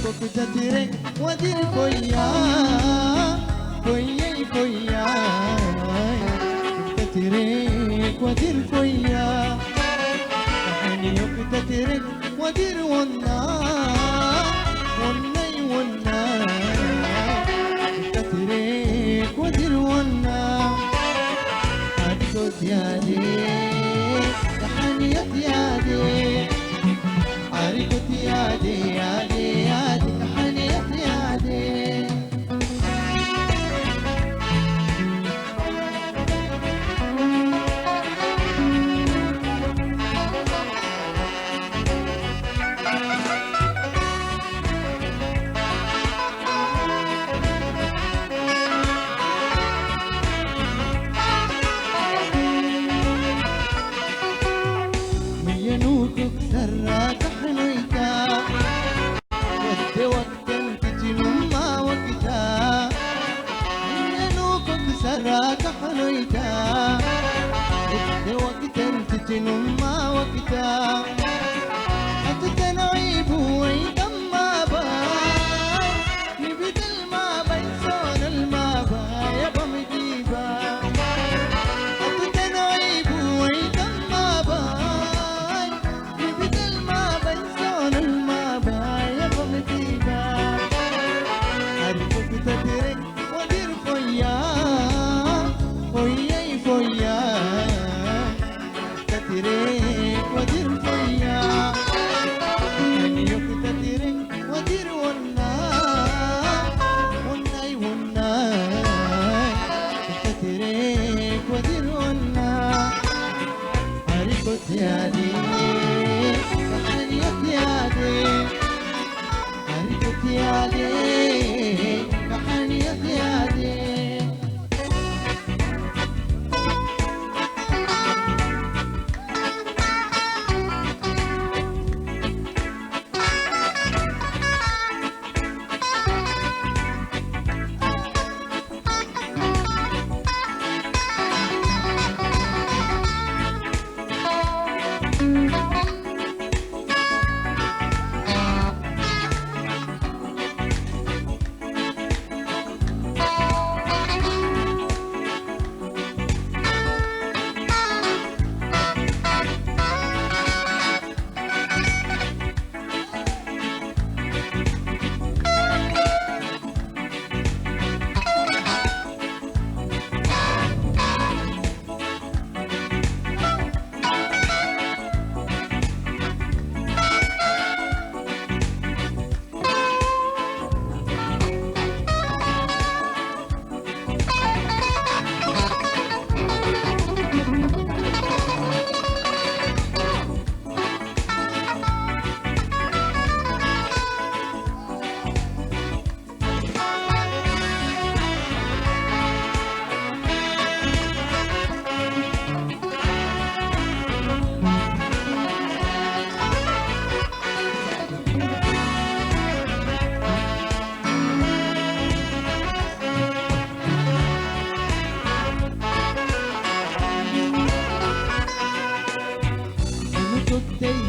كتترك ودير فويا فويا فويا كتترك ودير فويا حني كتترك ودير ونا وناي ونا كتترك ودير ونا عرفت يا دي حنيت يا دي عرفت يا دي يا دي يا دي حنيت يا دي مينوك سراك حنيتا ود وقتا تجنما وقتا مينوك سراك حنيتا ود وقتا تجنما وقتا أتتنعيب ويدما باي نبدل ما بين صون الما باي بمجيبا أتتنعيب ويدما باي نبدل ما بين صون الما باي بمجيبا عرفك تدرك ودير فويا فويا فويا تدرك ودير فويا ودير ونا وناي وناي كتترك ودير ونا عرفت يا دي حنيت يا دي عرفت يا دي حنيت يا دي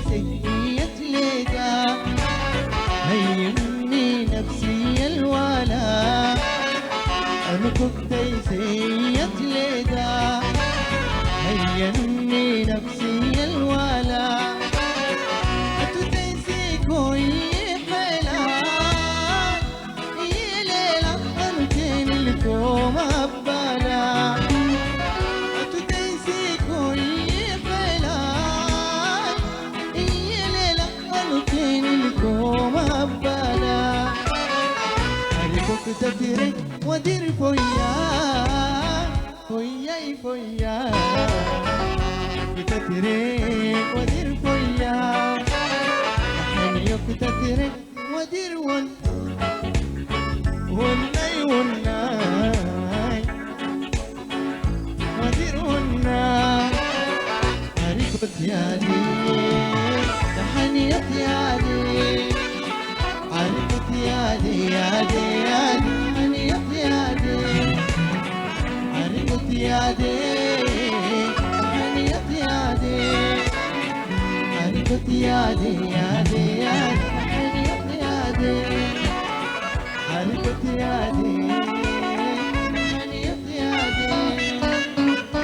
سيئة ليدا هيمني نفسي الولا أنا كنت سيئة ليدا هيمني نفسي الولا أتتنسي كوي حلا يليلا أنتين لكم أبالا أتتنسي كوي كتترك ودير فويا فويا فويا كتترك ودير فويا حنيو كتترك ودير وناي وناي ودير وناي عرفت يا دي حنيت يا دي عرفت يا دي يا دي يا دي حنيت يا دي عرفت يا دي حنيت يا دي عرفت يا دي يا دي يا دي حنيت يا دي كنت يا دي